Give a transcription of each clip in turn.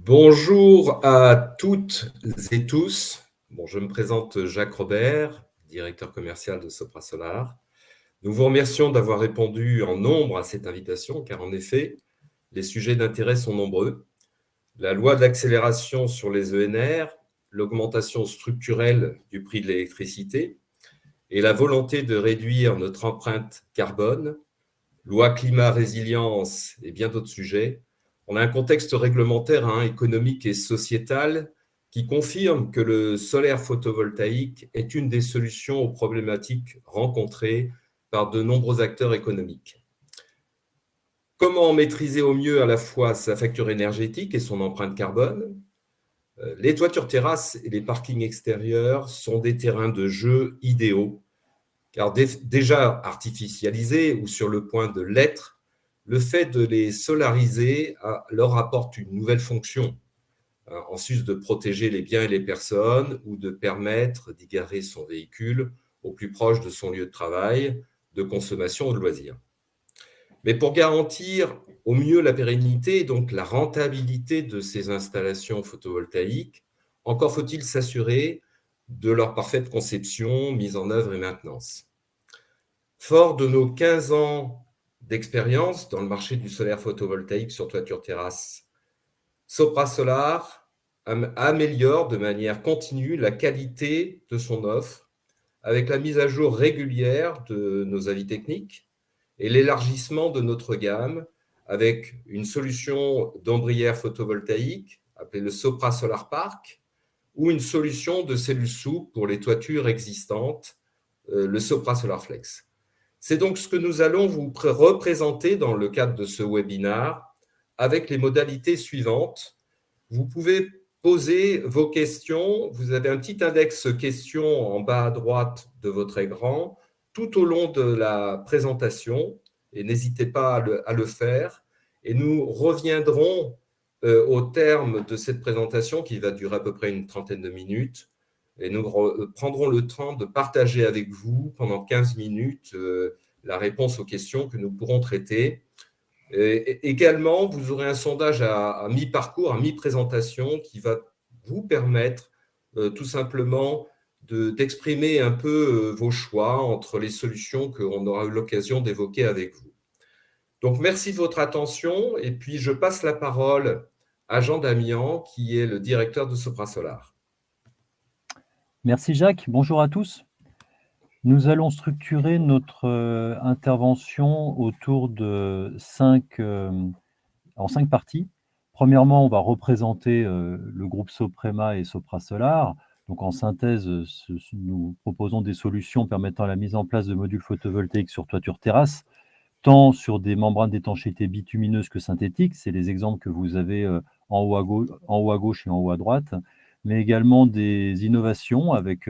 Bonjour à toutes et tous. Je me présente Jacques Robert, directeur commercial de Sopra Solar. Nous vous remercions d'avoir répondu en nombre à cette invitation, car en effet, les sujets d'intérêt sont nombreux. La loi d'accélération sur les ENR, l'augmentation structurelle du prix de l'électricité et la volonté de réduire notre empreinte carbone, loi climat résilience et bien d'autres sujets. On a un contexte réglementaire, économique et sociétal qui confirme que le solaire photovoltaïque est une des solutions aux problématiques rencontrées par de nombreux acteurs économiques. Comment maîtriser au mieux à la fois sa facture énergétique et son empreinte carbone? Les toitures terrasses et les parkings extérieurs sont des terrains de jeu idéaux, car déjà artificialisés ou sur le point de l'être, le fait de les solariser leur apporte une nouvelle fonction, en sus de protéger les biens et les personnes ou de permettre d'y garer son véhicule au plus proche de son lieu de travail, de consommation ou de loisirs. Mais pour garantir au mieux la pérennité et donc la rentabilité de ces installations photovoltaïques, encore faut-il s'assurer de leur parfaite conception, mise en œuvre et maintenance. Fort de nos 15 ans d'expérience dans le marché du solaire photovoltaïque sur toiture terrasse, Sopra Solar améliore de manière continue la qualité de son offre avec la mise à jour régulière de nos avis techniques et l'élargissement de notre gamme avec une solution d'ombrière photovoltaïque appelée le Sopra Solar Park ou une solution de cellules souples pour les toitures existantes, le Sopra Solar Flex. C'est donc ce que nous allons vous représenter dans le cadre de ce webinaire avec les modalités suivantes. Vous pouvez poser vos questions. Vous avez un petit index questions en bas à droite de votre écran tout au long de la présentation et n'hésitez pas à le faire. Et nous reviendrons au terme de cette présentation qui va durer à peu près une trentaine de minutes. Et nous prendrons le temps de partager avec vous pendant 15 minutes la réponse aux questions que nous pourrons traiter. Et également, vous aurez un sondage à mi-parcours, à mi-présentation qui va vous permettre tout simplement d'exprimer un peu vos choix entre les solutions qu'on aura eu l'occasion d'évoquer avec vous. Donc, merci de votre attention. Et puis, je passe la parole à Jean Damian, qui est le directeur de Sopra Solar. Merci Jacques, bonjour à tous. Nous allons structurer notre intervention autour de en 5 parties. Premièrement, on va représenter le groupe Soprema et Sopra Solar. Donc en synthèse, nous proposons des solutions permettant la mise en place de modules photovoltaïques sur toiture terrasse, tant sur des membranes d'étanchéité bitumineuses que synthétiques. C'est les exemples que vous avez en haut à gauche et en haut à droite, mais également des innovations avec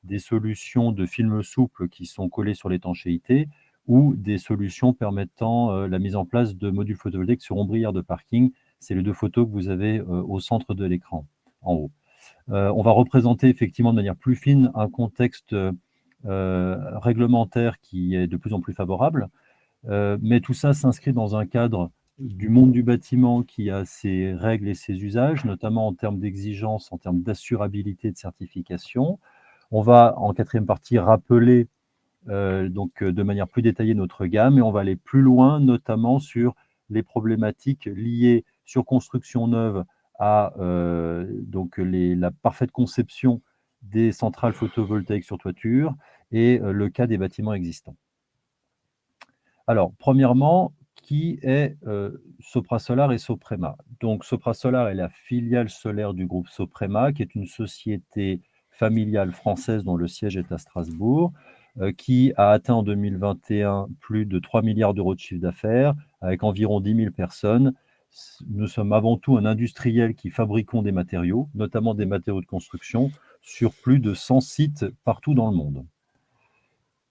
des solutions de films souples qui sont collés sur l'étanchéité ou des solutions permettant la mise en place de modules photovoltaïques sur ombrière de parking. C'est les 2 photos que vous avez au centre de l'écran, en haut. On va représenter effectivement de manière plus fine un contexte réglementaire qui est de plus en plus favorable, mais tout ça s'inscrit dans un cadre du monde du bâtiment qui a ses règles et ses usages, notamment en termes d'exigences, en termes d'assurabilité et de certification. On va, en 4e partie, rappeler de manière plus détaillée notre gamme et on va aller plus loin, notamment sur les problématiques liées sur construction neuve à la parfaite conception des centrales photovoltaïques sur toiture et le cas des bâtiments existants. Alors, premièrement, qui est Sopra Solar et Soprema? Donc, Sopra Solar est la filiale solaire du groupe Soprema, qui est une société familiale française dont le siège est à Strasbourg, qui a atteint en 2021 plus de 3 milliards d'euros de chiffre d'affaires, avec environ 10 000 personnes. Nous sommes avant tout un industriel qui fabriquons des matériaux, notamment des matériaux de construction, sur plus de 100 sites partout dans le monde.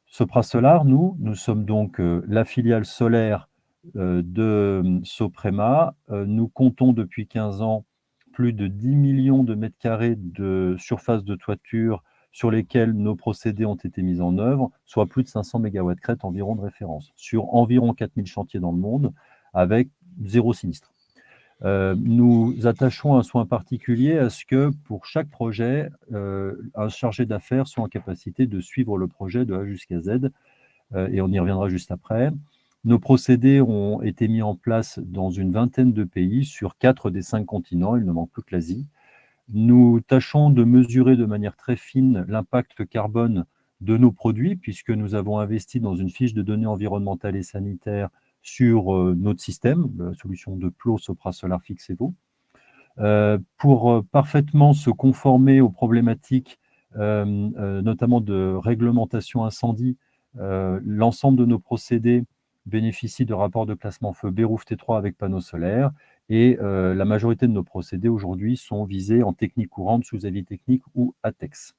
Sopra Solar, nous sommes donc la filiale solaire de Soprema. Nous comptons depuis 15 ans plus de 10 millions de mètres carrés de surface de toiture sur lesquels nos procédés ont été mis en œuvre, soit plus de 500 mégawatts crête environ de référence, sur environ 4000 chantiers dans le monde, avec 0 sinistre. Nous attachons un soin particulier à ce que pour chaque projet, un chargé d'affaires soit en capacité de suivre le projet de A jusqu'à Z, et on y reviendra juste après. Nos procédés ont été mis en place dans une vingtaine de pays sur 4 des 5 continents, il ne manque plus que l'Asie. Nous tâchons de mesurer de manière très fine l'impact carbone de nos produits, puisque nous avons investi dans une fiche de données environnementales et sanitaires sur notre système, la solution de Plo, Sopra Solar Fixevo, pour parfaitement se conformer aux problématiques, notamment de réglementation incendie. L'ensemble de nos procédés bénéficient de rapports de classement feu Béruf T3 avec panneaux solaires, et la majorité de nos procédés aujourd'hui sont visés en technique courante, sous avis technique ou ATEX.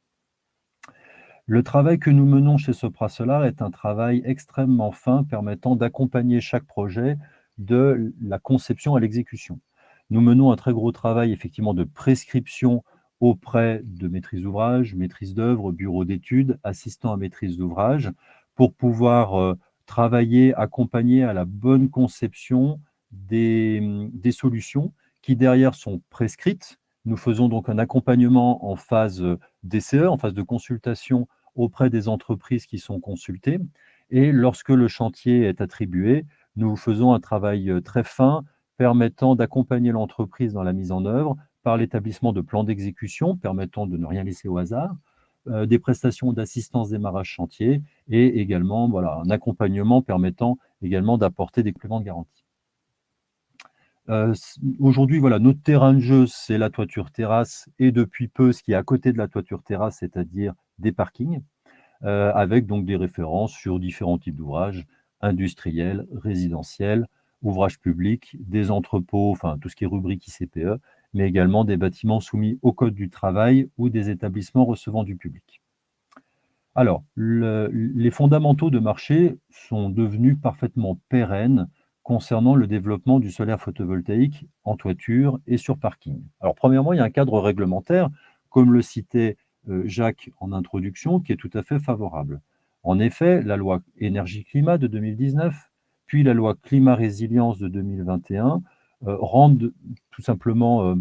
Le travail que nous menons chez Sopra Solar est un travail extrêmement fin permettant d'accompagner chaque projet de la conception à l'exécution. Nous menons un très gros travail effectivement de prescription auprès de maîtrise d'ouvrage, maîtrise d'œuvre, bureau d'études, assistant à maîtrise d'ouvrage, pour pouvoir travailler, accompagner à la bonne conception des solutions qui derrière sont prescrites. Nous faisons donc un accompagnement en phase DCE, en phase de consultation auprès des entreprises qui sont consultées. Et lorsque le chantier est attribué, nous faisons un travail très fin permettant d'accompagner l'entreprise dans la mise en œuvre par l'établissement de plans d'exécution permettant de ne rien laisser au hasard, des prestations d'assistance démarrage chantier et également voilà, un accompagnement permettant également d'apporter des compléments de garantie. Aujourd'hui, voilà, notre terrain de jeu, c'est la toiture terrasse et depuis peu, ce qui est à côté de la toiture terrasse, c'est-à-dire des parkings, avec donc des références sur différents types d'ouvrages, industriels, résidentiels, ouvrages publics, des entrepôts, enfin tout ce qui est rubrique ICPE, mais également des bâtiments soumis au Code du travail ou des établissements recevant du public. Alors, les fondamentaux de marché sont devenus parfaitement pérennes concernant le développement du solaire photovoltaïque en toiture et sur parking. Alors, premièrement, il y a un cadre réglementaire, comme le citait Jacques en introduction, qui est tout à fait favorable. En effet, la loi énergie-climat de 2019, puis la loi climat-résilience de 2021 rendent tout simplement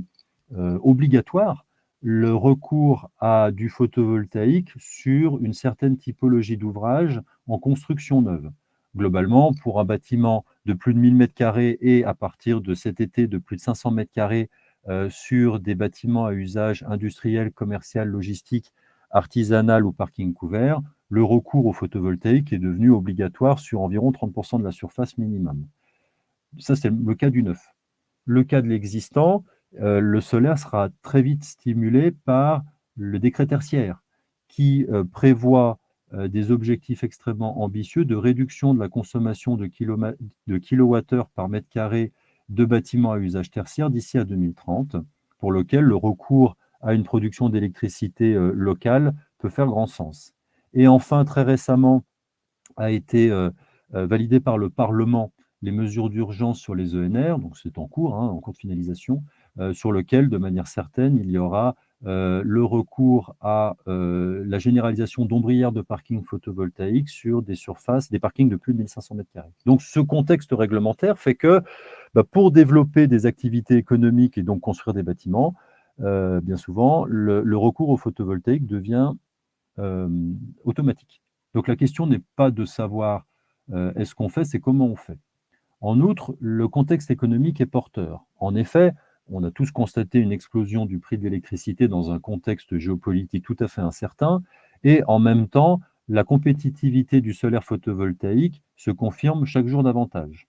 obligatoire le recours à du photovoltaïque sur une certaine typologie d'ouvrage en construction neuve. Globalement, pour un bâtiment de plus de 1000 m² et à partir de cet été de plus de 500 m² sur des bâtiments à usage industriel, commercial, logistique, artisanal ou parking couvert, le recours au photovoltaïque est devenu obligatoire sur environ 30% de la surface minimum. Ça, c'est le cas du neuf. Le cas de l'existant, le solaire sera très vite stimulé par le décret tertiaire qui prévoit des objectifs extrêmement ambitieux de réduction de la consommation de kilowattheures par mètre carré de bâtiments à usage tertiaire d'ici à 2030, pour lequel le recours à une production d'électricité locale peut faire grand sens. Et enfin, très récemment, a été validé par le Parlement les mesures d'urgence sur les ENR, donc c'est en cours, en cours de finalisation, sur lequel, de manière certaine, il y aura le recours à la généralisation d'ombrières de parking photovoltaïques sur des surfaces, des parkings de plus de 1500 m². Donc ce contexte réglementaire fait que pour développer des activités économiques et donc construire des bâtiments, bien souvent, le recours au photovoltaïque devient automatique. Donc la question n'est pas de savoir est-ce qu'on fait, c'est comment on fait. En outre, le contexte économique est porteur. En effet, on a tous constaté une explosion du prix de l'électricité dans un contexte géopolitique tout à fait incertain, et en même temps, la compétitivité du solaire photovoltaïque se confirme chaque jour davantage.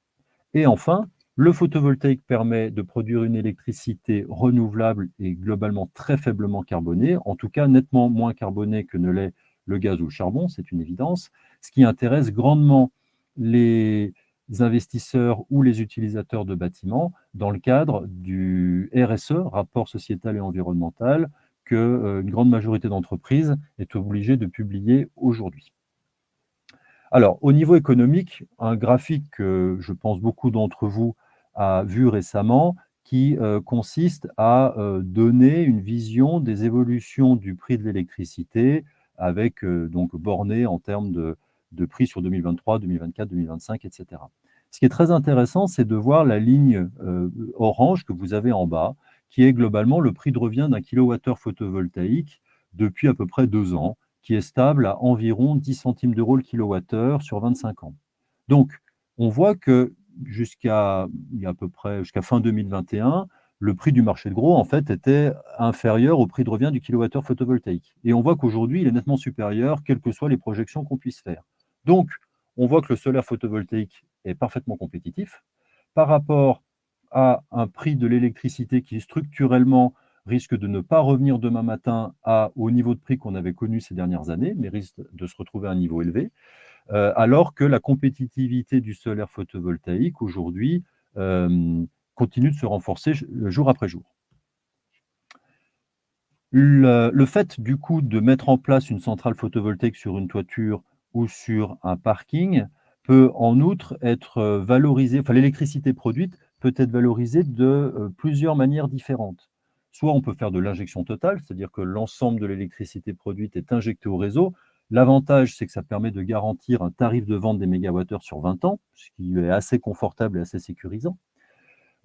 Et enfin, le photovoltaïque permet de produire une électricité renouvelable et globalement très faiblement carbonée, en tout cas nettement moins carbonée que ne l'est le gaz ou le charbon, c'est une évidence, ce qui intéresse grandement les investisseurs ou les utilisateurs de bâtiments dans le cadre du RSE, rapport sociétal et environnemental, qu'une grande majorité d'entreprises est obligée de publier aujourd'hui. Alors, au niveau économique, un graphique que je pense beaucoup d'entre vous a vu récemment, qui consiste à donner une vision des évolutions du prix de l'électricité avec donc borné en termes de prix sur 2023, 2024, 2025, etc. Ce qui est très intéressant, c'est de voir la ligne orange que vous avez en bas, qui est globalement le prix de revient d'un kilowattheure photovoltaïque depuis à peu près 2 ans, qui est stable à environ 10 centimes d'euros le kilowattheure sur 25 ans. Donc, on voit que jusqu'à fin 2021, le prix du marché de gros, en fait, était inférieur au prix de revient du kilowattheure photovoltaïque. Et on voit qu'aujourd'hui, il est nettement supérieur, quelles que soient les projections qu'on puisse faire. Donc, on voit que le solaire photovoltaïque est parfaitement compétitif par rapport à un prix de l'électricité qui structurellement risque de ne pas revenir demain matin au niveau de prix qu'on avait connu ces dernières années, mais risque de se retrouver à un niveau élevé, alors que la compétitivité du solaire photovoltaïque aujourd'hui continue de se renforcer jour après jour. Le fait du coup de mettre en place une centrale photovoltaïque sur une toiture ou sur un parking peut en outre être valorisé, enfin l'électricité produite peut être valorisée de plusieurs manières différentes. Soit on peut faire de l'injection totale, c'est-à-dire que l'ensemble de l'électricité produite est injectée au réseau. L'avantage, c'est que ça permet de garantir un tarif de vente des mégawattheures sur 20 ans, ce qui est assez confortable et assez sécurisant.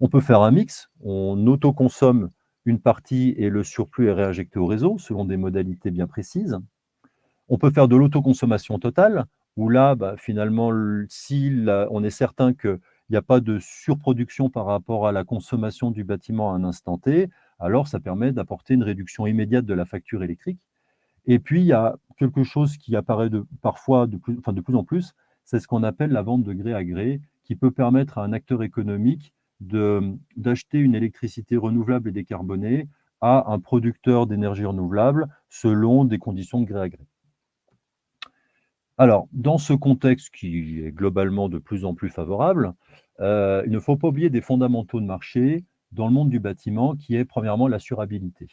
On peut faire un mix, on autoconsomme une partie et le surplus est réinjecté au réseau selon des modalités bien précises. On peut faire de l'autoconsommation totale, où là, finalement, si on est certain qu'il n'y a pas de surproduction par rapport à la consommation du bâtiment à un instant T, alors ça permet d'apporter une réduction immédiate de la facture électrique. Et puis, il y a quelque chose qui apparaît parfois de plus en plus, c'est ce qu'on appelle la vente de gré à gré, qui peut permettre à un acteur économique d'acheter une électricité renouvelable et décarbonée à un producteur d'énergie renouvelable selon des conditions de gré à gré. Alors, dans ce contexte qui est globalement de plus en plus favorable, il ne faut pas oublier des fondamentaux de marché dans le monde du bâtiment, qui est premièrement l'assurabilité.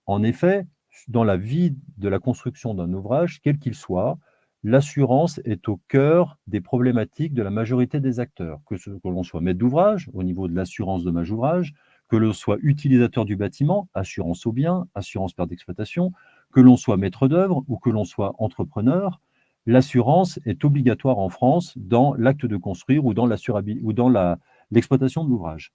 En effet, dans la vie de la construction d'un ouvrage, quel qu'il soit, l'assurance est au cœur des problématiques de la majorité des acteurs, que l'on soit maître d'ouvrage, au niveau de l'assurance dommage ouvrage, que l'on soit utilisateur du bâtiment, assurance au bien, assurance perte d'exploitation, que l'on soit maître d'œuvre ou que l'on soit entrepreneur. L'assurance est obligatoire en France dans l'acte de construire ou dans l'exploitation de l'ouvrage.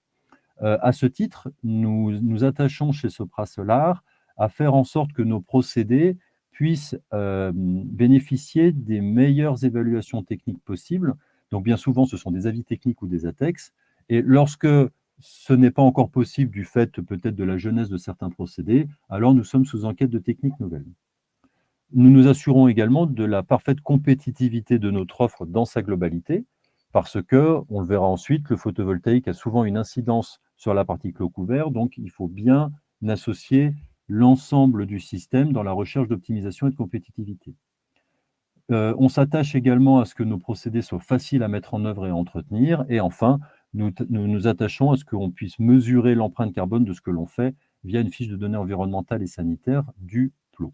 À ce titre, nous nous attachons chez Sopra Solar à faire en sorte que nos procédés puissent bénéficier des meilleures évaluations techniques possibles. Donc, bien souvent, ce sont des avis techniques ou des ATEX. Et lorsque ce n'est pas encore possible du fait peut-être de la jeunesse de certains procédés, alors nous sommes sous enquête de techniques nouvelles. Nous nous assurons également de la parfaite compétitivité de notre offre dans sa globalité, parce que, on le verra ensuite, le photovoltaïque a souvent une incidence sur la partie clos couvert, donc il faut bien associer l'ensemble du système dans la recherche d'optimisation et de compétitivité. On s'attache également à ce que nos procédés soient faciles à mettre en œuvre et à entretenir, et enfin, nous nous attachons à ce qu'on puisse mesurer l'empreinte carbone de ce que l'on fait via une fiche de données environnementales et sanitaires du plot.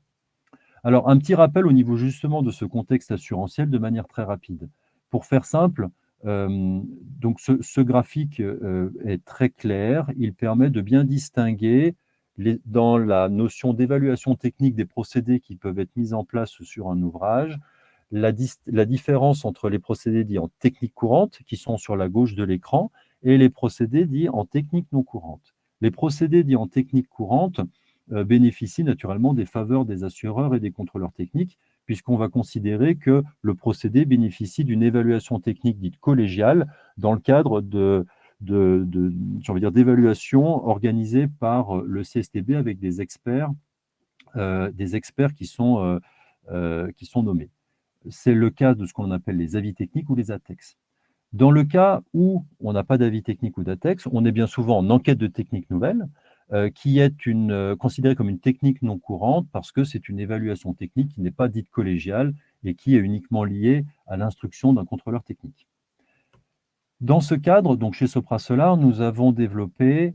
Alors, un petit rappel au niveau justement de ce contexte assurantiel de manière très rapide. Pour faire simple, donc ce graphique est très clair. Il permet de bien distinguer dans la notion d'évaluation technique des procédés qui peuvent être mis en place sur un ouvrage, la différence entre les procédés dits en technique courante, qui sont sur la gauche de l'écran, et les procédés dits en technique non courante. Les procédés dits en technique courante bénéficient naturellement des faveurs des assureurs et des contrôleurs techniques, puisqu'on va considérer que le procédé bénéficie d'une évaluation technique dite collégiale dans le cadre d'évaluation organisée par le CSTB avec des experts qui sont nommés. C'est le cas de ce qu'on appelle les avis techniques ou les ATEX. Dans le cas où on n'a pas d'avis technique ou d'ATEX, on est bien souvent en enquête de technique nouvelle, qui est considérée comme une technique non courante parce que c'est une évaluation technique qui n'est pas dite collégiale et qui est uniquement liée à l'instruction d'un contrôleur technique. Dans ce cadre, donc chez Sopra Solar, nous avons obtenu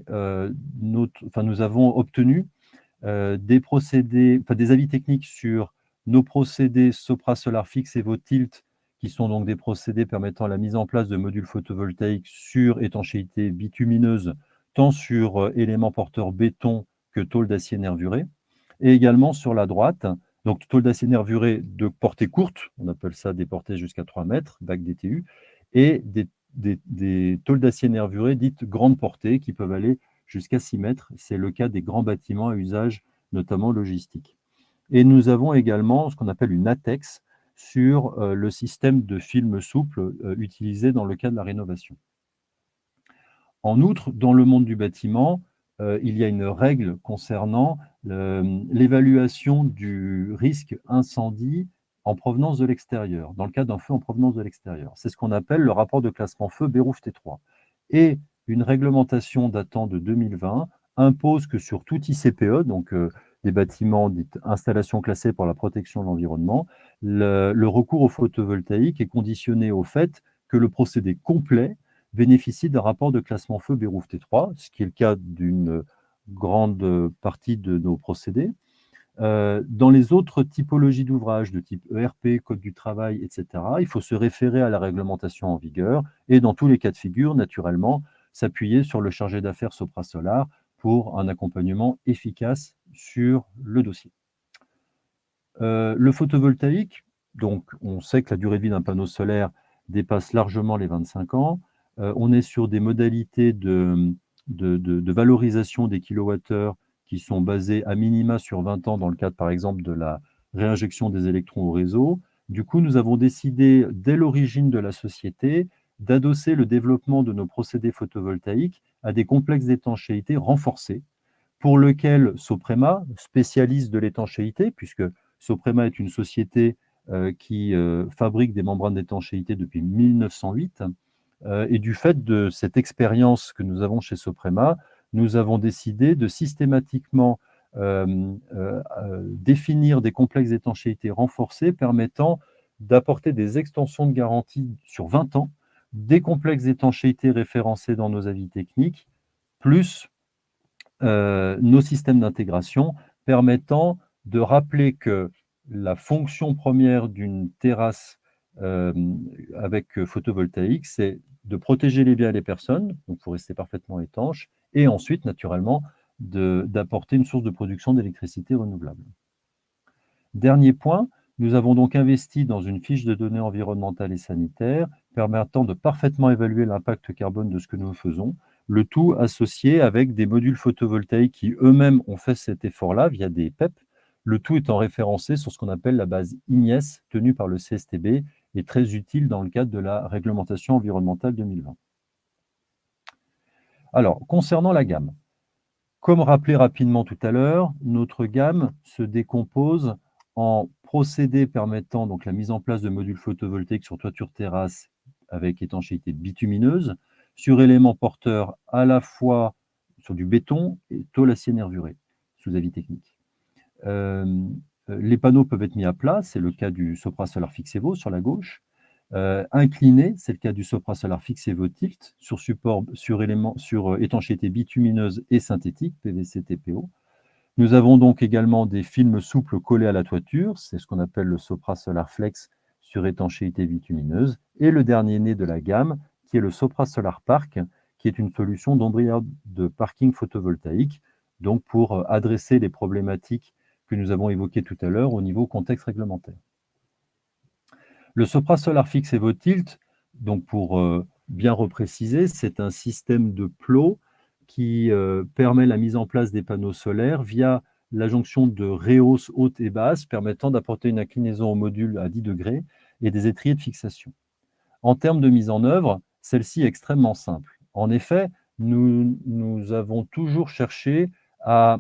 des avis techniques sur nos procédés Sopra Solar Fix et Votilt, qui sont donc des procédés permettant la mise en place de modules photovoltaïques sur étanchéité bitumineuse, tant sur éléments porteurs béton que tôle d'acier nervuré, et également sur la droite, donc tôle d'acier nervuré de portée courte, on appelle ça des portées jusqu'à 3 mètres, bac DTU, et des tôles d'acier nervuré dites grande portée qui peuvent aller jusqu'à 6 mètres. C'est le cas des grands bâtiments à usage notamment logistique. Et nous avons également ce qu'on appelle une ATEX sur le système de film souple utilisé dans le cas de la rénovation. En outre, dans le monde du bâtiment, il y a une règle concernant l'évaluation du risque incendie en provenance de l'extérieur, dans le cas d'un feu en provenance de l'extérieur. C'est ce qu'on appelle le rapport de classement feu Bérous T3. Et une réglementation datant de 2020 impose que sur tout ICPE, donc des bâtiments dites installations classées pour la protection de l'environnement, le recours au photovoltaïque est conditionné au fait que le procédé complet bénéficie d'un rapport de classement feu Bérous T3, ce qui est le cas d'une grande partie de nos procédés. Dans les autres typologies d'ouvrages de type ERP, Code du travail, etc., il faut se référer à la réglementation en vigueur et dans tous les cas de figure, naturellement, s'appuyer sur le chargé d'affaires Sopra Solar pour un accompagnement efficace sur le dossier. Le photovoltaïque, donc on sait que la durée de vie d'un panneau solaire dépasse largement les 25 ans. On est sur des modalités de valorisation des kilowattheures qui sont basées à minima sur 20 ans dans le cadre, par exemple, de la réinjection des électrons au réseau. Du coup, nous avons décidé, dès l'origine de la société, d'adosser le développement de nos procédés photovoltaïques à des complexes d'étanchéité renforcés, pour lequel Soprema, spécialiste de l'étanchéité, puisque Soprema est une société qui fabrique des membranes d'étanchéité depuis 1908, et du fait de cette expérience que nous avons chez Soprema, nous avons décidé de systématiquement définir des complexes d'étanchéité renforcés permettant d'apporter des extensions de garantie sur 20 ans, des complexes d'étanchéité référencés dans nos avis techniques, plus nos systèmes d'intégration permettant de rappeler que la fonction première d'une terrasse avec photovoltaïque, c'est de protéger les biens et les personnes, donc pour rester parfaitement étanche, et ensuite, naturellement, d'apporter une source de production d'électricité renouvelable. Dernier point, nous avons donc investi dans une fiche de données environnementales et sanitaires permettant de parfaitement évaluer l'impact carbone de ce que nous faisons, le tout associé avec des modules photovoltaïques qui eux-mêmes ont fait cet effort-là via des PEP, le tout étant référencé sur ce qu'on appelle la base IGNES tenue par le CSTB et très utile dans le cadre de la réglementation environnementale 2020. Alors, concernant la gamme, comme rappelé rapidement tout à l'heure, notre gamme se décompose en procédés permettant donc la mise en place de modules photovoltaïques sur toiture terrasse avec étanchéité bitumineuse, sur éléments porteurs à la fois sur du béton et tôle acier nervuré, sous avis technique. Les panneaux peuvent être mis à plat, c'est le cas du Sopra Solar Fixevo sur la gauche. Incliné, c'est le cas du Sopra Solar Fixevo Tilt sur support, sur étanchéité bitumineuse et synthétique, PVC TPO. Nous avons donc également des films souples collés à la toiture, c'est ce qu'on appelle le Sopra Solar Flex sur étanchéité bitumineuse, et le dernier né de la gamme, qui est le Sopra Solar Park, qui est une solution d'ombrière de parking photovoltaïque, donc pour adresser les problématiques que nous avons évoquées tout à l'heure au niveau contexte réglementaire. Le Sopra Solar Fixevo Tilt, donc pour bien repréciser, c'est un système de plot qui permet la mise en place des panneaux solaires via la jonction de rehausse haute et basse, permettant d'apporter une inclinaison au module à 10 degrés et des étriers de fixation. En termes de mise en œuvre, celle-ci est extrêmement simple. En effet, nous avons toujours cherché à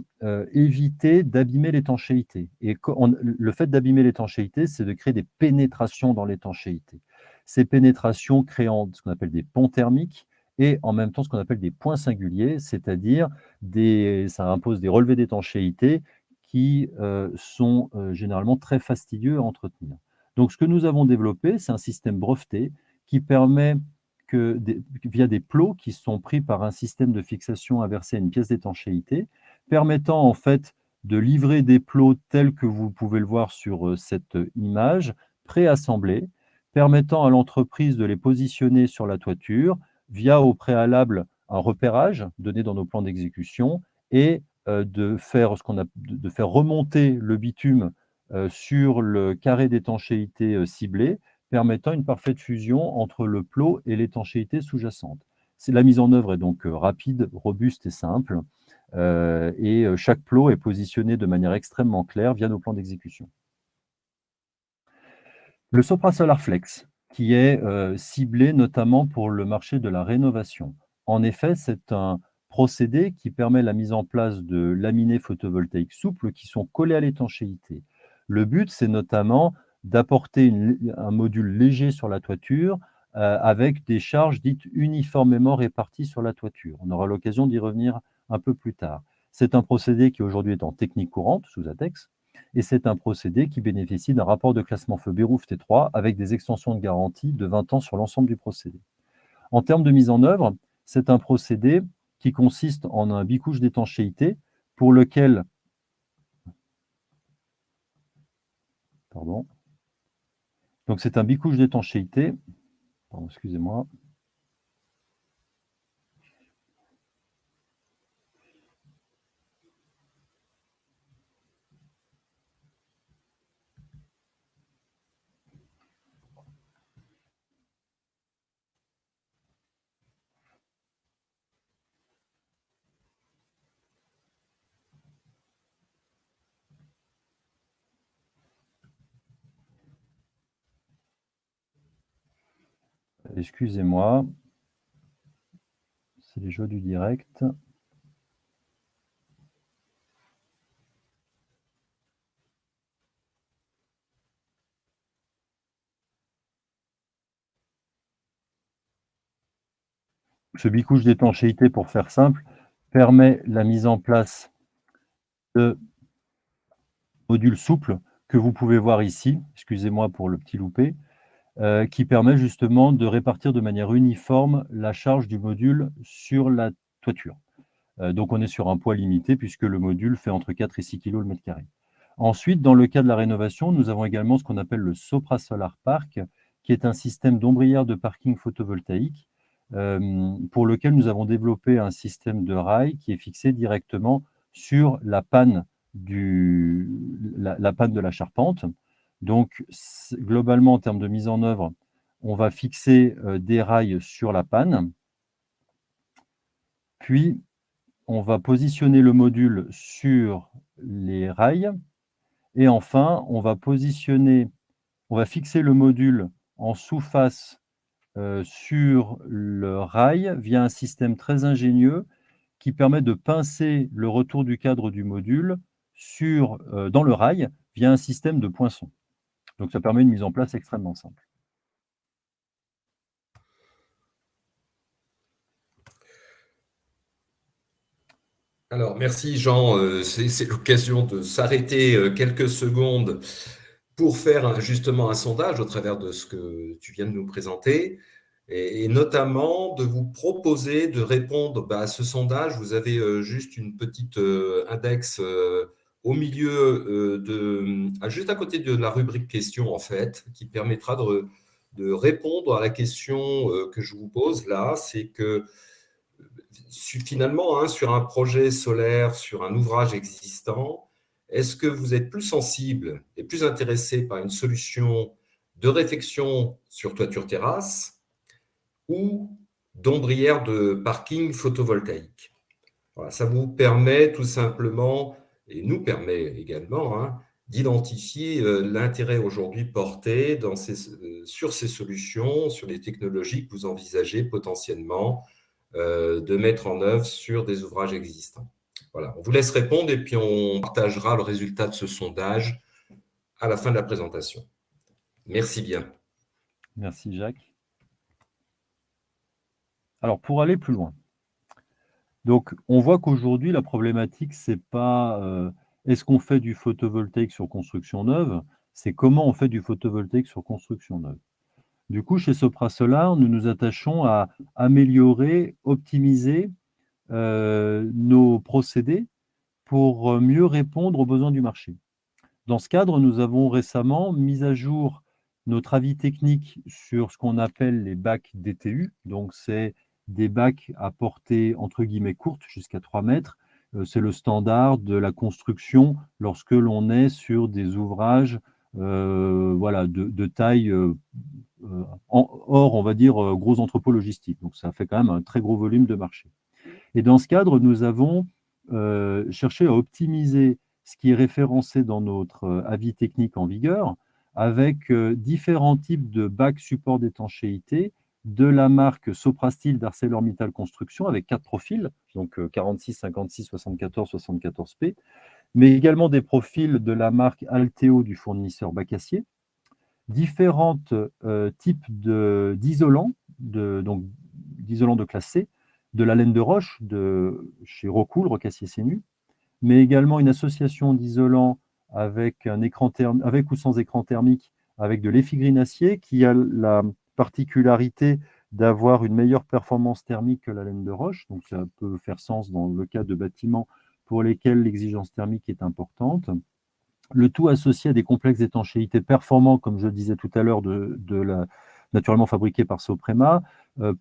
éviter d'abîmer l'étanchéité. Et le fait d'abîmer l'étanchéité, c'est de créer des pénétrations dans l'étanchéité. Ces pénétrations créant ce qu'on appelle des ponts thermiques et en même temps ce qu'on appelle des points singuliers, c'est-à-dire ça impose des relevés d'étanchéité qui sont généralement très fastidieux à entretenir. Donc ce que nous avons développé, c'est un système breveté qui permet que, via des plots qui sont pris par un système de fixation inversé à une pièce d'étanchéité, permettant en fait de livrer des plots tels que vous pouvez le voir sur cette image, préassemblés, permettant à l'entreprise de les positionner sur la toiture via au préalable un repérage donné dans nos plans d'exécution et de faire remonter le bitume sur le carré d'étanchéité ciblé, permettant une parfaite fusion entre le plot et l'étanchéité sous-jacente. La mise en œuvre est donc rapide, robuste et simple, et chaque plot est positionné de manière extrêmement claire via nos plans d'exécution. Le Sopra Solar Flex, qui est ciblé notamment pour le marché de la rénovation. En effet, c'est un procédé qui permet la mise en place de laminés photovoltaïques souples qui sont collés à l'étanchéité. Le but, c'est notamment d'apporter un module léger sur la toiture avec des charges dites uniformément réparties sur la toiture. On aura l'occasion d'y revenir un peu plus tard. C'est un procédé qui aujourd'hui est en technique courante sous ATEX, et c'est un procédé qui bénéficie d'un rapport de classement feu Bérou T3 avec des extensions de garantie de 20 ans sur l'ensemble du procédé. En termes de mise en œuvre, c'est un procédé qui consiste en un bicouche d'étanchéité pour lequel, donc c'est un bicouche d'étanchéité, excusez-moi, c'est les joies du direct. Ce bicouche d'étanchéité, pour faire simple, permet la mise en place de modules souples que vous pouvez voir ici, excusez-moi pour le petit loupé, qui permet justement de répartir de manière uniforme la charge du module sur la toiture. Donc on est sur un poids limité puisque le module fait entre 4 et 6 kg le mètre carré. Ensuite, dans le cas de la rénovation, nous avons également ce qu'on appelle le Sopra Solar Park, qui est un système d'ombrière de parking photovoltaïque pour lequel nous avons développé un système de rail qui est fixé directement sur la panne la panne de la charpente. Donc, globalement, en termes de mise en œuvre, on va fixer des rails sur la panne, puis on va positionner le module sur les rails, et enfin, on va fixer le module en sous-face sur le rail via un système très ingénieux qui permet de pincer le retour du cadre du module dans le rail via un système de poinçon. Donc, ça permet une mise en place extrêmement simple. Alors, merci Jean. C'est l'occasion de s'arrêter quelques secondes pour faire justement un sondage au travers de ce que tu viens de nous présenter et notamment de vous proposer de répondre à ce sondage. Vous avez juste une petite index au milieu, juste à côté de la rubrique questions, en fait, qui permettra de répondre à la question que je vous pose là. C'est que finalement, sur un projet solaire, sur un ouvrage existant, est-ce que vous êtes plus sensible et plus intéressé par une solution de réfection sur toiture-terrasse ou d'ombrière de parking photovoltaïque? Voilà, ça vous permet tout simplement, et nous permet également, d'identifier l'intérêt aujourd'hui porté sur ces solutions, sur les technologies que vous envisagez potentiellement de mettre en œuvre sur des ouvrages existants. Voilà, on vous laisse répondre et puis on partagera le résultat de ce sondage à la fin de la présentation. Merci bien. Merci Jacques. Alors, pour aller plus loin, donc on voit qu'aujourd'hui, la problématique, c'est pas est-ce qu'on fait du photovoltaïque sur construction neuve, c'est comment on fait du photovoltaïque sur construction neuve. Du coup, chez Sopra Solar, nous nous attachons à améliorer, optimiser nos procédés pour mieux répondre aux besoins du marché. Dans ce cadre, nous avons récemment mis à jour notre avis technique sur ce qu'on appelle les bacs DTU. Donc, c'est des bacs à portée entre guillemets courte, jusqu'à 3 mètres. C'est le standard de la construction lorsque l'on est sur des ouvrages voilà, de taille hors, on va dire, gros entrepôts logistiques. Donc, ça fait quand même un très gros volume de marché. Et dans ce cadre, nous avons cherché à optimiser ce qui est référencé dans notre avis technique en vigueur avec différents types de bacs support d'étanchéité de la marque Soprasteel d'ArcelorMittal Construction avec 4 profils, donc 46, 56, 74, 74P, mais également des profils de la marque Alteo du fournisseur Bacassier, différents types d'isolants, donc d'isolants de classe C, de la laine de roche de chez Rocoul, Rocassier Sénu, mais également une association d'isolants avec avec ou sans écran thermique, avec de l'effigrine acier qui a la particularité d'avoir une meilleure performance thermique que la laine de roche. Donc ça peut faire sens dans le cas de bâtiments pour lesquels l'exigence thermique est importante. Le tout associé à des complexes d'étanchéité performants, comme je le disais tout à l'heure, naturellement fabriqués par Soprema,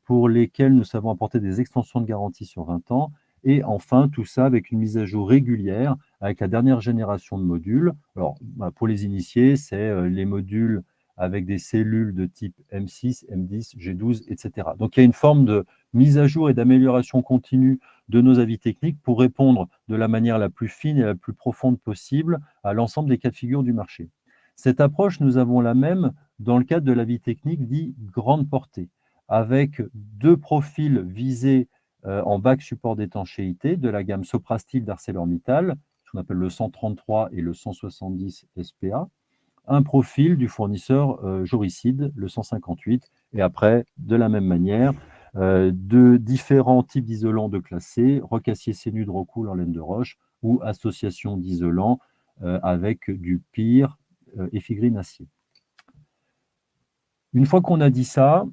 pour lesquels nous savons apporter des extensions de garantie sur 20 ans. Et enfin, tout ça avec une mise à jour régulière avec la dernière génération de modules. Alors, pour les initiés, c'est les modules avec des cellules de type M6, M10, G12, etc. Donc, il y a une forme de mise à jour et d'amélioration continue de nos avis techniques pour répondre de la manière la plus fine et la plus profonde possible à l'ensemble des cas de figure du marché. Cette approche, nous avons la même dans le cadre de l'avis technique dit grande portée, avec 2 profils visés en bac support d'étanchéité de la gamme Soprasteel d'ArcelorMittal, ce qu'on appelle le 133 et le 170 SPA, un profil du fournisseur Joricide, le 158, et après, de la même manière, de différents types d'isolants de classe C, Rocassier Sénu de Rocoul en laine de roche, ou association d'isolants avec du pire effigrine acier. Une fois qu'on a dit ça,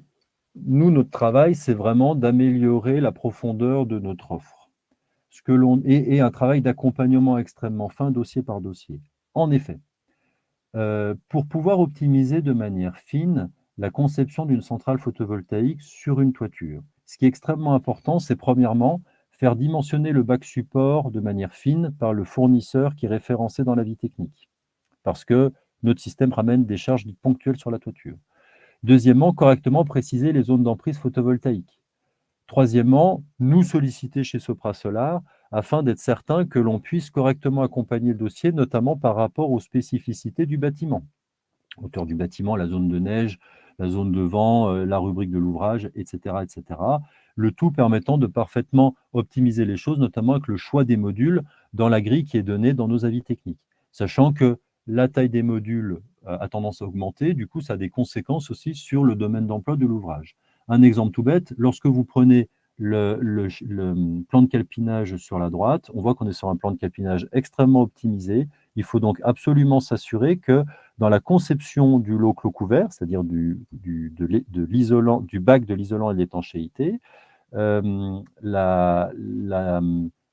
nous, notre travail, c'est vraiment d'améliorer la profondeur de notre offre. Et un travail d'accompagnement extrêmement fin, dossier par dossier. En effet, pour pouvoir optimiser de manière fine la conception d'une centrale photovoltaïque sur une toiture. Ce qui est extrêmement important, c'est premièrement faire dimensionner le bac support de manière fine par le fournisseur qui est référencé dans l'avis technique, parce que notre système ramène des charges dites ponctuelles sur la toiture. Deuxièmement, correctement préciser les zones d'emprise photovoltaïque. Troisièmement, nous solliciter chez Sopra Solar afin d'être certain que l'on puisse correctement accompagner le dossier, notamment par rapport aux spécificités du bâtiment. Hauteur du bâtiment, la zone de neige, la zone de vent, la rubrique de l'ouvrage, etc., etc. Le tout permettant de parfaitement optimiser les choses, notamment avec le choix des modules dans la grille qui est donnée dans nos avis techniques. Sachant que la taille des modules a tendance à augmenter, du coup, ça a des conséquences aussi sur le domaine d'emploi de l'ouvrage. Un exemple tout bête, lorsque vous prenez le plan de calpinage sur la droite, on voit qu'on est sur un plan de calpinage extrêmement optimisé. Il faut donc absolument s'assurer que dans la conception du lot clos couvert, c'est-à-dire de l'isolant, du bac de l'isolant et de l'étanchéité, la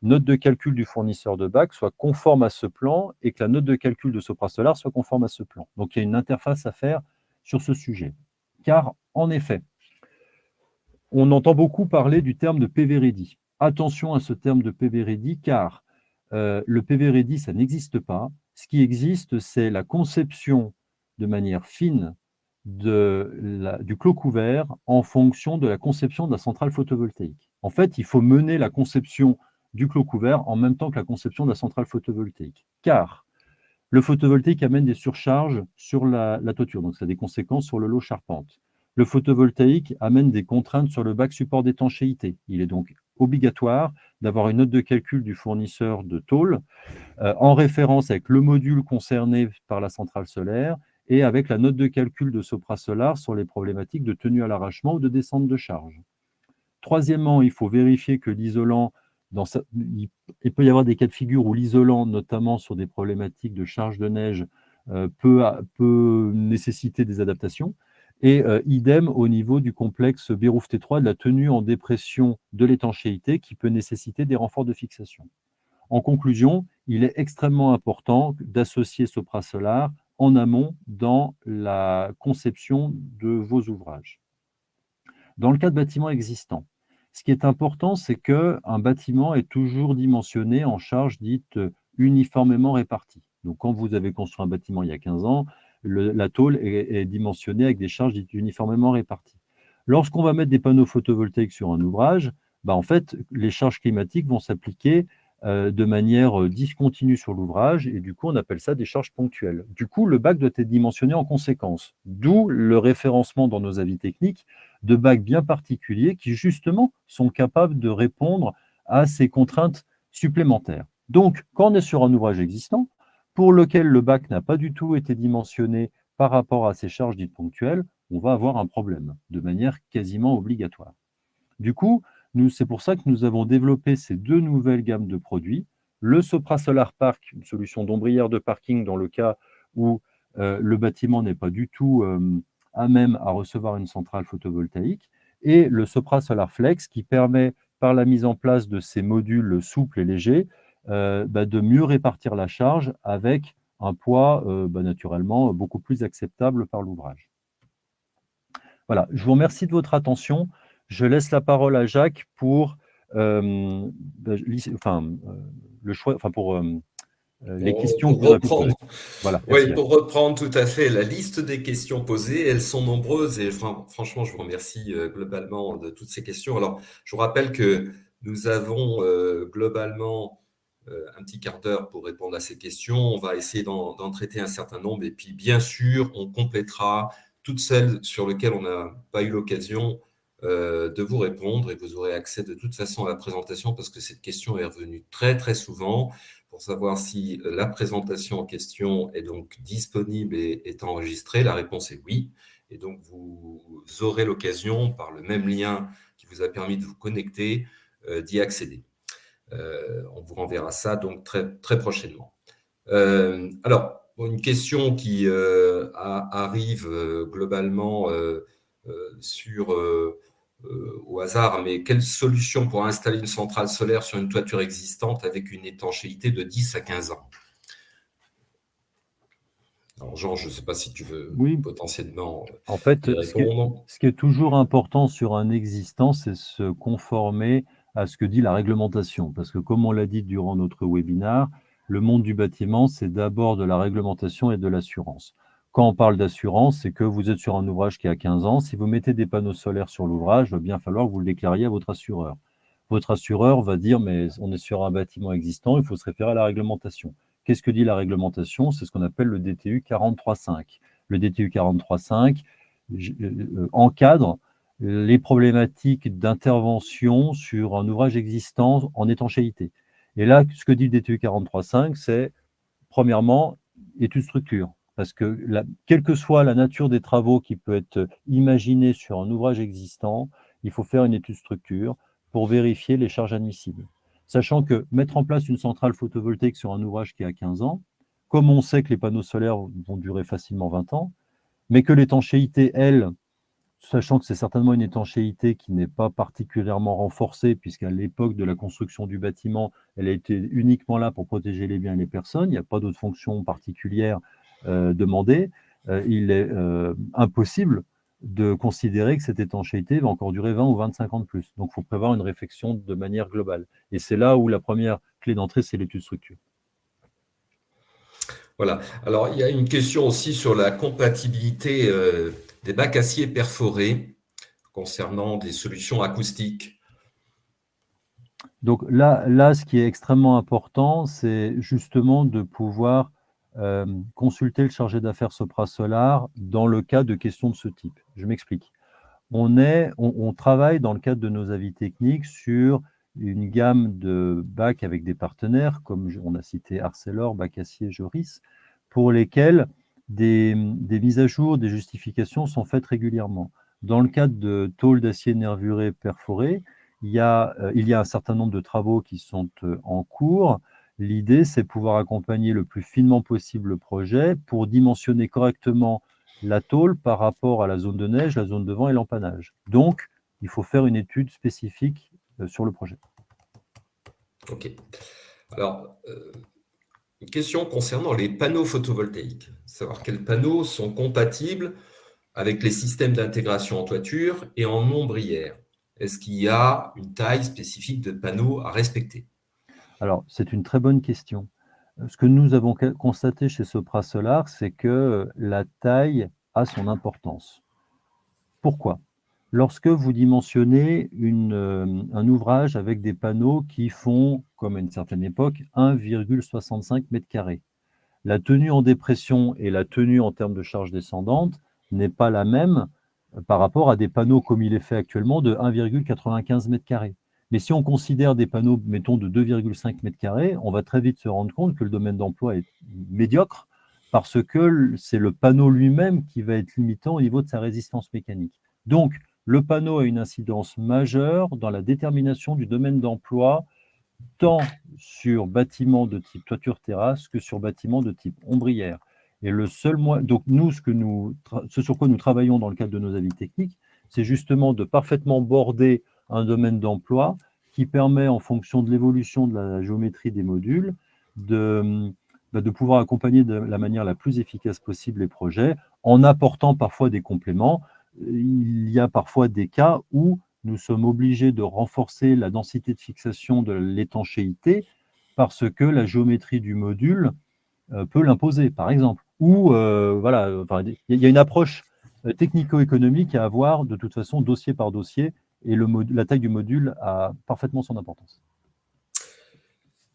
note de calcul du fournisseur de bac soit conforme à ce plan et que la note de calcul de Sopra Solar soit conforme à ce plan. Donc, il y a une interface à faire sur ce sujet. Car, en effet, on entend beaucoup parler du terme de PV Ready. Attention à ce terme de PV Ready, car le PV Ready, ça n'existe pas. Ce qui existe, c'est la conception de manière fine du clos couvert en fonction de la conception de la centrale photovoltaïque. En fait, il faut mener la conception du clos couvert en même temps que la conception de la centrale photovoltaïque. Car le photovoltaïque amène des surcharges sur la toiture, donc ça a des conséquences sur le lot charpente. Le photovoltaïque amène des contraintes sur le bac support d'étanchéité. Il est donc obligatoire d'avoir une note de calcul du fournisseur de tôle en référence avec le module concerné par la centrale solaire et avec la note de calcul de Sopra Solar sur les problématiques de tenue à l'arrachement ou de descente de charge. Troisièmement, il faut vérifier que l'isolant, il peut y avoir des cas de figure où l'isolant, notamment sur des problématiques de charge de neige, peut nécessiter des adaptations. Et idem au niveau du complexe Bérouf T3, de la tenue en dépression de l'étanchéité qui peut nécessiter des renforts de fixation. En conclusion, il est extrêmement important d'associer Sopra Solar en amont dans la conception de vos ouvrages. Dans le cas de bâtiments existants, ce qui est important, c'est qu'un bâtiment est toujours dimensionné en charges dites uniformément réparties. Donc, quand vous avez construit un bâtiment il y a 15 ans, la tôle est dimensionnée avec des charges uniformément réparties. Lorsqu'on va mettre des panneaux photovoltaïques sur un ouvrage, en fait, les charges climatiques vont s'appliquer de manière discontinue sur l'ouvrage, et du coup, on appelle ça des charges ponctuelles. Du coup, le bac doit être dimensionné en conséquence, d'où le référencement dans nos avis techniques de bacs bien particuliers qui, justement, sont capables de répondre à ces contraintes supplémentaires. Donc, quand on est sur un ouvrage existant, pour lequel le bac n'a pas du tout été dimensionné par rapport à ces charges dites ponctuelles, on va avoir un problème de manière quasiment obligatoire. Du coup, c'est pour ça que nous avons développé ces deux nouvelles gammes de produits. Le Sopra Solar Park, une solution d'ombrière de parking dans le cas où le bâtiment n'est pas du tout à même à recevoir une centrale photovoltaïque, et le Sopra Solar Flex qui permet, par la mise en place de ces modules souples et légers, de mieux répartir la charge avec un poids naturellement beaucoup plus acceptable par l'ouvrage. Voilà, je vous remercie de votre attention. Je laisse la parole à Jacques pour le choix, pour les questions que Pour vous aurez pu poser. reprendre, Voilà, merci. oui, pour reprendre tout à fait la liste des questions posées, elles sont nombreuses et franchement, je vous remercie globalement de toutes ces questions. Alors, je vous rappelle que nous avons globalement un petit quart d'heure pour répondre à ces questions. On va essayer d'en traiter un certain nombre et puis, bien sûr, on complétera toutes celles sur lesquelles on n'a pas eu l'occasion de vous répondre, et vous aurez accès de toute façon à la présentation parce que cette question est revenue très, très souvent pour savoir si la présentation en question est donc disponible et est enregistrée. La réponse est oui. Et donc, vous aurez l'occasion, par le même lien qui vous a permis de vous connecter, d'y accéder. On vous renverra ça donc très, très prochainement. Alors, une question qui arrive globalement au hasard, mais quelle solution pour installer une centrale solaire sur une toiture existante avec une étanchéité de 10 à 15 ans? Alors, Jean, je ne sais pas si tu veux potentiellement En fait, y répondre. ce qui est toujours important sur un existant, c'est se conformer à ce que dit la réglementation. Parce que comme on l'a dit durant notre webinaire, le monde du bâtiment, c'est d'abord de la réglementation et de l'assurance. Quand on parle d'assurance, c'est que vous êtes sur un ouvrage qui a 15 ans. Si vous mettez des panneaux solaires sur l'ouvrage, il va bien falloir que vous le déclariez à votre assureur. Votre assureur va dire, mais on est sur un bâtiment existant, il faut se référer à la réglementation. Qu'est-ce que dit la réglementation? C'est ce qu'on appelle le DTU 43.5. Le DTU 43.5 encadre les problématiques d'intervention sur un ouvrage existant en étanchéité. Et là, ce que dit le DTU 43.5, c'est premièrement, étude structure. Parce que quelle que soit la nature des travaux qui peut être imaginée sur un ouvrage existant, il faut faire une étude structure pour vérifier les charges admissibles. Sachant que mettre en place une centrale photovoltaïque sur un ouvrage qui a 15 ans, comme on sait que les panneaux solaires vont durer facilement 20 ans, mais que l'étanchéité, elle, sachant que c'est certainement une étanchéité qui n'est pas particulièrement renforcée, puisqu'à l'époque de la construction du bâtiment, elle a été uniquement là pour protéger les biens et les personnes, il n'y a pas d'autre fonction particulière demandée, il est impossible de considérer que cette étanchéité va encore durer 20 ou 25 ans de plus. Donc, il faut prévoir une réflexion de manière globale. Et c'est là où la première clé d'entrée, c'est l'étude structure. Voilà. Alors, il y a une question aussi sur la compatibilité des bacs acier perforés concernant des solutions acoustiques. Donc là, ce qui est extrêmement important, c'est justement de pouvoir consulter le chargé d'affaires Sopra Solar dans le cas de questions de ce type. Je m'explique. On travaille dans le cadre de nos avis techniques sur une gamme de bacs avec des partenaires, comme on a cité Arcelor, Bac Acier, Joris, pour lesquels des mises à jour, des justifications sont faites régulièrement. Dans le cadre de tôles d'acier nervuré perforées, il y a un certain nombre de travaux qui sont en cours. L'idée, c'est de pouvoir accompagner le plus finement possible le projet pour dimensionner correctement la tôle par rapport à la zone de neige, la zone de vent et l'empannage. Donc, il faut faire une étude spécifique sur le projet. OK. Alors, une question concernant les panneaux photovoltaïques. Savoir quels panneaux sont compatibles avec les systèmes d'intégration en toiture et en ombrière. Est-ce qu'il y a une taille spécifique de panneaux à respecter? Alors, c'est une très bonne question. Ce que nous avons constaté chez Sopra Solar, c'est que la taille a son importance. Pourquoi? Lorsque vous dimensionnez un ouvrage avec des panneaux qui font, comme à une certaine époque, 1,65 m², la tenue en dépression et la tenue en termes de charge descendante n'est pas la même par rapport à des panneaux comme il est fait actuellement de 1,95 m². Mais si on considère des panneaux, mettons, de 2,5 m², on va très vite se rendre compte que le domaine d'emploi est médiocre parce que c'est le panneau lui-même qui va être limitant au niveau de sa résistance mécanique. Donc, le panneau a une incidence majeure dans la détermination du domaine d'emploi, tant sur bâtiments de type toiture-terrasse que sur bâtiments de type ombrière. Et le seul moyen, donc nous, ce sur quoi nous travaillons dans le cadre de nos avis techniques, c'est justement de parfaitement border un domaine d'emploi qui permet, en fonction de l'évolution de la géométrie des modules, de pouvoir accompagner de la manière la plus efficace possible les projets, en apportant parfois des compléments. Il y a parfois des cas où nous sommes obligés de renforcer la densité de fixation de l'étanchéité parce que la géométrie du module peut l'imposer, par exemple. Ou, voilà, enfin, il y a une approche technico-économique à avoir, de toute façon, dossier par dossier, et la taille du module a parfaitement son importance.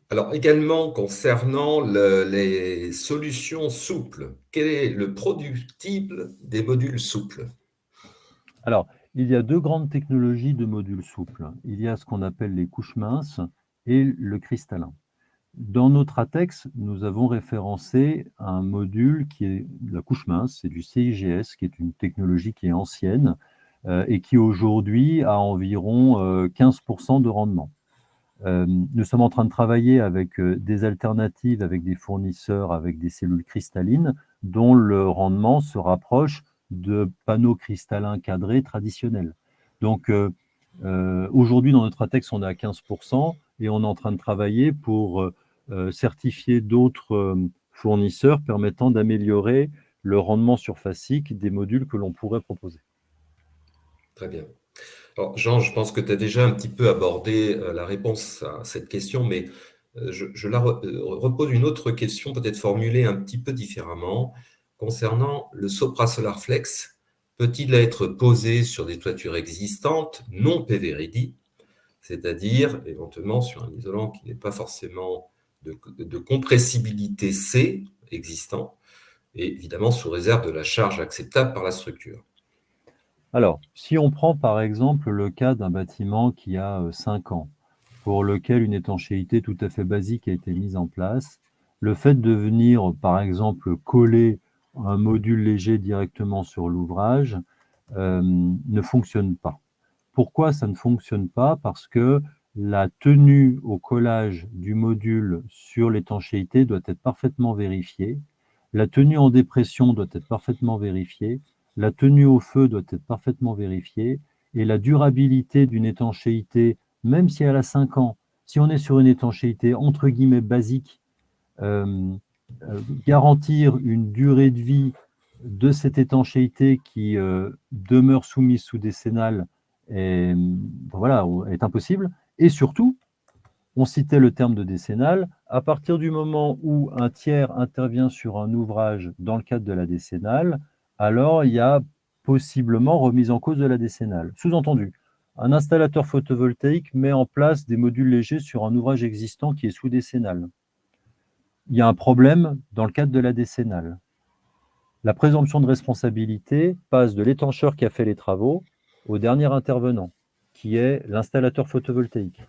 Alors également concernant les solutions souples, quel est le produit type des modules souples? Alors, il y a deux grandes technologies de modules souples. Il y a ce qu'on appelle les couches minces et le cristallin. Dans notre ATEX, nous avons référencé un module qui est la couche mince, c'est du CIGS, qui est une technologie qui est ancienne et qui aujourd'hui a environ 15% de rendement. Nous sommes en train de travailler avec des alternatives, avec des fournisseurs, avec des cellules cristallines, dont le rendement se rapproche de panneaux cristallins cadrés traditionnels. Donc aujourd'hui, dans notre ATEX, on est à 15% et on est en train de travailler pour certifier d'autres fournisseurs permettant d'améliorer le rendement surfacique des modules que l'on pourrait proposer. Très bien. Alors, Jean, je pense que tu as déjà un petit peu abordé la réponse à cette question, mais je repose une autre question, peut-être formulée un petit peu différemment, concernant le Sopra Solar Flex. Peut-il être posé sur des toitures existantes, non PV-ready, c'est-à-dire éventuellement sur un isolant qui n'est pas forcément de compressibilité C existant, et évidemment sous réserve de la charge acceptable par la structure? Alors, si on prend par exemple le cas d'un bâtiment qui a 5 ans, pour lequel une étanchéité tout à fait basique a été mise en place, le fait de venir par exemple coller un module léger directement sur l'ouvrage ne fonctionne pas. Pourquoi ça ne fonctionne pas? Parce que la tenue au collage du module sur l'étanchéité doit être parfaitement vérifiée, la tenue en dépression doit être parfaitement vérifiée, la tenue au feu doit être parfaitement vérifiée, et la durabilité d'une étanchéité, même si elle a 5 ans, si on est sur une étanchéité entre guillemets basique, euh, garantir une durée de vie de cette étanchéité qui demeure soumise sous décennale est impossible. Et surtout, on citait le terme de décennale, à partir du moment où un tiers intervient sur un ouvrage dans le cadre de la décennale, alors il y a possiblement remise en cause de la décennale. Sous-entendu, un installateur photovoltaïque met en place des modules légers sur un ouvrage existant qui est sous décennale. Il y a un problème dans le cadre de la décennale. La présomption de responsabilité passe de l'étancheur qui a fait les travaux au dernier intervenant, qui est l'installateur photovoltaïque,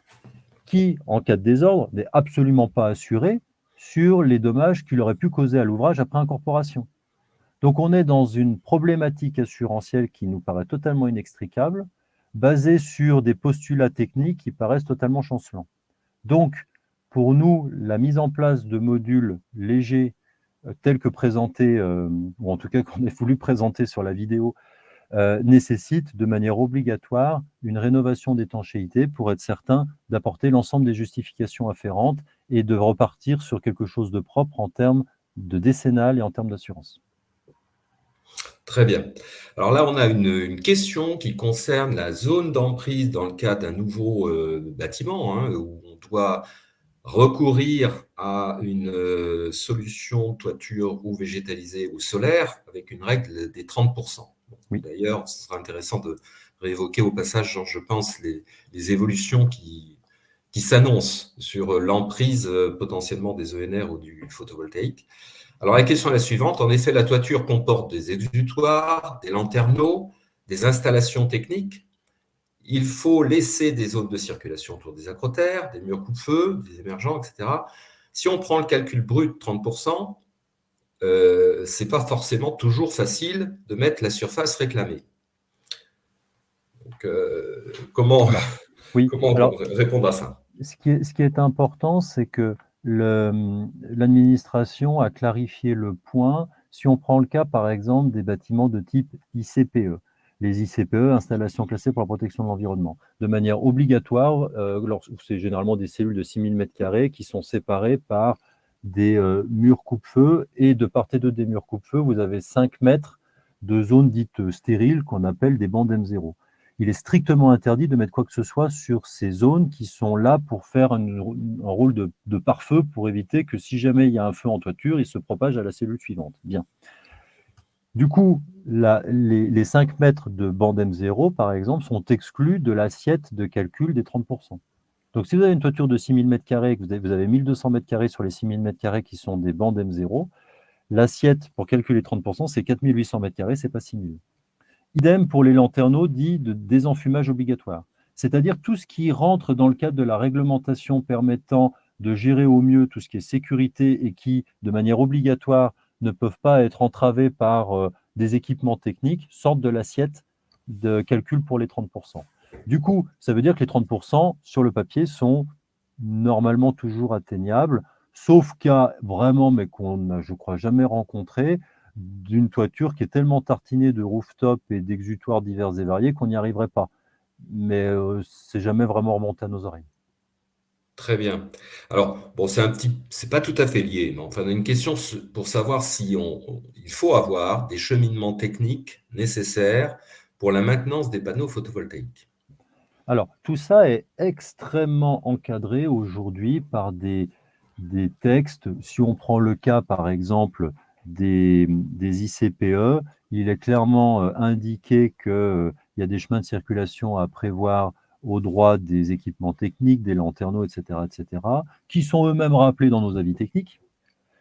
qui, en cas de désordre, n'est absolument pas assuré sur les dommages qu'il aurait pu causer à l'ouvrage après incorporation. Donc on est dans une problématique assurantielle qui nous paraît totalement inextricable, basée sur des postulats techniques qui paraissent totalement chancelants. Donc, pour nous, la mise en place de modules légers tels que présentés, ou en tout cas qu'on ait voulu présenter sur la vidéo, nécessite de manière obligatoire une rénovation d'étanchéité pour être certain d'apporter l'ensemble des justifications afférentes et de repartir sur quelque chose de propre en termes de décennale et en termes d'assurance. Très bien. Alors là, on a une question qui concerne la zone d'emprise dans le cas d'un nouveau bâtiment, hein, où on doit recourir à une solution toiture ou végétalisée ou solaire avec une règle des 30%. Oui. D'ailleurs, ce sera intéressant de réévoquer au passage, Jean, je pense, les évolutions qui s'annoncent sur l'emprise potentiellement des ENR ou du photovoltaïque. Alors la question est la suivante. En effet, la toiture comporte des exutoires, des lanterneaux, des installations techniques. Il faut laisser des zones de circulation autour des acrotères, des murs coupe-feu, des émergents, etc. Si on prend le calcul brut 30%, ce n'est pas forcément toujours facile de mettre la surface réclamée. Donc, comment répondre à ça? Ce qui est important, c'est que l'administration a clarifié le point. Si on prend le cas, par exemple, des bâtiments de type ICPE, les ICPE, installations classées pour la protection de l'environnement, de manière obligatoire, c'est généralement des cellules de 6000 m² qui sont séparées par des murs coupe-feu, et de part et d'autre des murs coupe-feu, vous avez 5 mètres de zones dites stériles qu'on appelle des bandes M0. Il est strictement interdit de mettre quoi que ce soit sur ces zones qui sont là pour faire un rôle de pare-feu, pour éviter que si jamais il y a un feu en toiture, il se propage à la cellule suivante. Bien. Du coup, les 5 mètres de bande M0, par exemple, sont exclus de l'assiette de calcul des 30%. Donc, si vous avez une toiture de 6000 m², que vous avez 1200 m² sur les 6000 m² qui sont des bandes M0, l'assiette pour calculer 30%, c'est 4800 m², c'est pas 6000. Idem pour les lanterneaux dits de désenfumage obligatoire, c'est-à-dire tout ce qui rentre dans le cadre de la réglementation permettant de gérer au mieux tout ce qui est sécurité et qui, de manière obligatoire, ne peuvent pas être entravés par des équipements techniques, sortent de l'assiette de calcul pour les 30%. Du coup, ça veut dire que les 30% sur le papier sont normalement toujours atteignables, sauf cas vraiment, mais qu'on n'a, je crois, jamais rencontré, d'une toiture qui est tellement tartinée de rooftop et d'exutoires divers et variés qu'on n'y arriverait pas. Mais c'est jamais vraiment remonté à nos oreilles. Très bien. Alors, bon, c'est pas tout à fait lié, mais enfin, on a une question pour savoir si il faut avoir des cheminements techniques nécessaires pour la maintenance des panneaux photovoltaïques. Alors, tout ça est extrêmement encadré aujourd'hui par des textes. Si on prend le cas, par exemple, des ICPE, il est clairement indiqué qu'il y a des chemins de circulation à prévoir au droit des équipements techniques, des lanterneaux, etc., qui sont eux-mêmes rappelés dans nos avis techniques,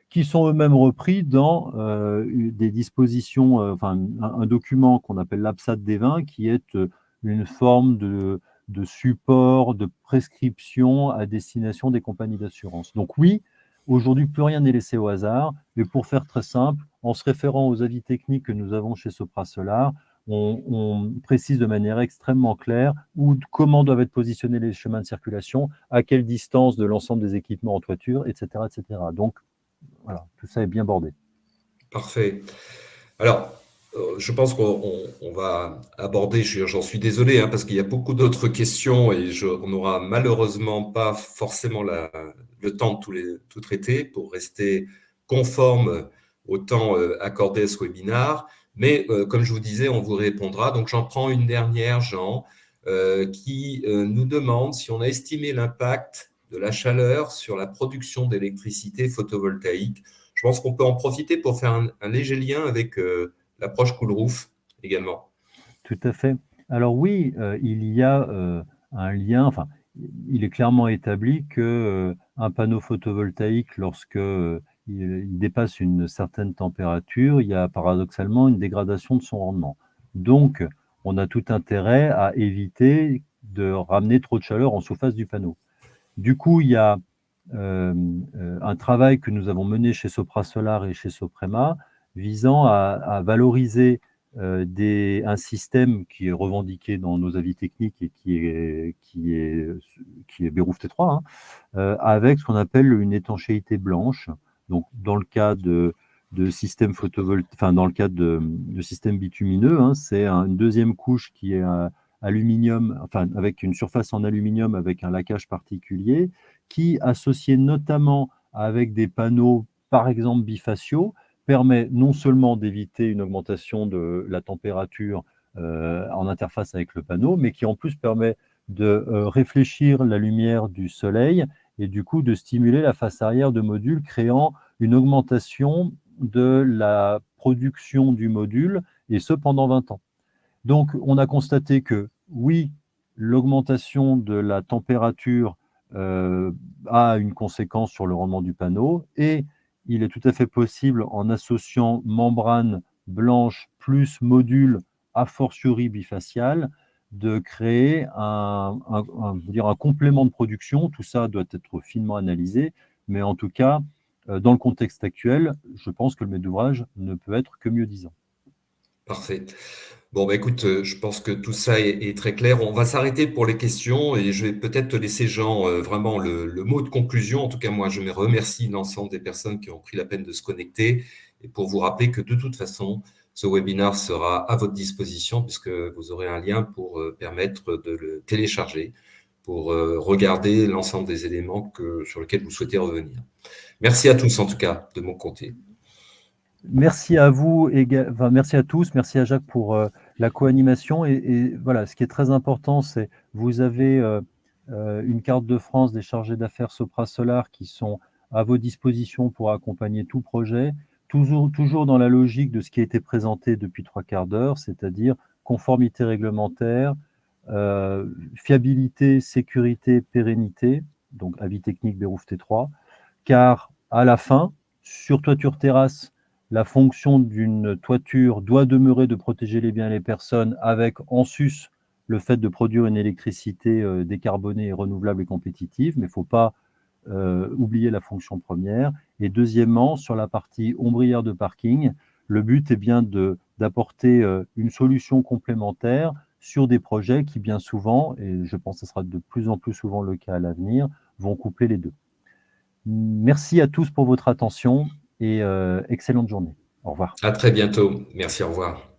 qui sont eux-mêmes repris dans des dispositions, enfin un document qu'on appelle l'APSAT des 20, qui est une forme de support, de prescription à destination des compagnies d'assurance. Donc oui, aujourd'hui, plus rien n'est laissé au hasard, mais pour faire très simple, en se référant aux avis techniques que nous avons chez Sopra Solar, on précise de manière extrêmement claire comment doivent être positionnés les chemins de circulation, à quelle distance de l'ensemble des équipements en toiture, etc., etc. Donc, voilà, tout ça est bien bordé. Parfait. Alors, je pense qu'on va aborder, j'en suis désolé, hein, parce qu'il y a beaucoup d'autres questions et on n'aura malheureusement pas forcément le temps de tout traiter pour rester conforme au temps accordé à ce webinaire. Mais comme je vous disais, on vous répondra. Donc, j'en prends une dernière, Jean, qui nous demande si on a estimé l'impact de la chaleur sur la production d'électricité photovoltaïque. Je pense qu'on peut en profiter pour faire un léger lien avec l'approche Coolroof également. Tout à fait. Alors oui, il y a un lien, enfin, il est clairement établi que un panneau photovoltaïque, lorsque il dépasse une certaine température, il y a paradoxalement une dégradation de son rendement. Donc, on a tout intérêt à éviter de ramener trop de chaleur en surface du panneau. Du coup, il y a un travail que nous avons mené chez Sopra Solar et chez Soprema visant à valoriser un système qui est revendiqué dans nos avis techniques et qui est Beyrouth T3, hein, avec ce qu'on appelle une étanchéité blanche. Donc, dans le cas de système enfin, dans le cas de système bitumineux, hein, c'est une deuxième couche qui est aluminium, enfin, avec une surface en aluminium avec un laquage particulier, qui, associé notamment avec des panneaux, par exemple bifaciaux, permet non seulement d'éviter une augmentation de la température en interface avec le panneau, mais qui en plus permet de réfléchir la lumière du soleil et du coup de stimuler la face arrière de module, créant une augmentation de la production du module, et ce pendant 20 ans. Donc, on a constaté que oui, l'augmentation de la température a une conséquence sur le rendement du panneau, et il est tout à fait possible, en associant membrane blanche plus module a fortiori bifacial, de créer un complément de production. Tout ça doit être finement analysé, mais en tout cas, dans le contexte actuel, je pense que le maître d'ouvrage ne peut être que mieux disant. Parfait. Bon, bah, écoute, je pense que tout ça est très clair. On va s'arrêter pour les questions et je vais peut-être te laisser, Jean, vraiment le mot de conclusion. En tout cas, moi, je me remercie l'ensemble des personnes qui ont pris la peine de se connecter et pour vous rappeler que de toute façon, ce webinaire sera à votre disposition puisque vous aurez un lien pour permettre de le télécharger, pour regarder l'ensemble des éléments sur lesquels vous souhaitez revenir. Merci à tous, en tout cas, de mon côté. Merci à vous, enfin, merci à tous, merci à Jacques pour la co-animation. Et voilà, ce qui est très important, c'est vous avez une carte de France des chargés d'affaires Sopra Solar qui sont à vos dispositions pour accompagner tout projet, toujours dans la logique de ce qui a été présenté depuis 3/4 d'heure, c'est-à-dire conformité réglementaire, fiabilité, sécurité, pérennité, donc avis technique Beruf T3, car à la fin, sur toiture terrasse, la fonction d'une toiture doit demeurer de protéger les biens et les personnes, avec en sus le fait de produire une électricité décarbonée, renouvelable et compétitive, mais il ne faut pas oublier la fonction première. Et deuxièmement, sur la partie ombrière de parking, le but est bien d'apporter une solution complémentaire sur des projets qui, bien souvent, et je pense que ce sera de plus en plus souvent le cas à l'avenir, vont coupler les deux. Merci à tous pour votre attention et excellente journée. Au revoir. À très bientôt. Merci, au revoir.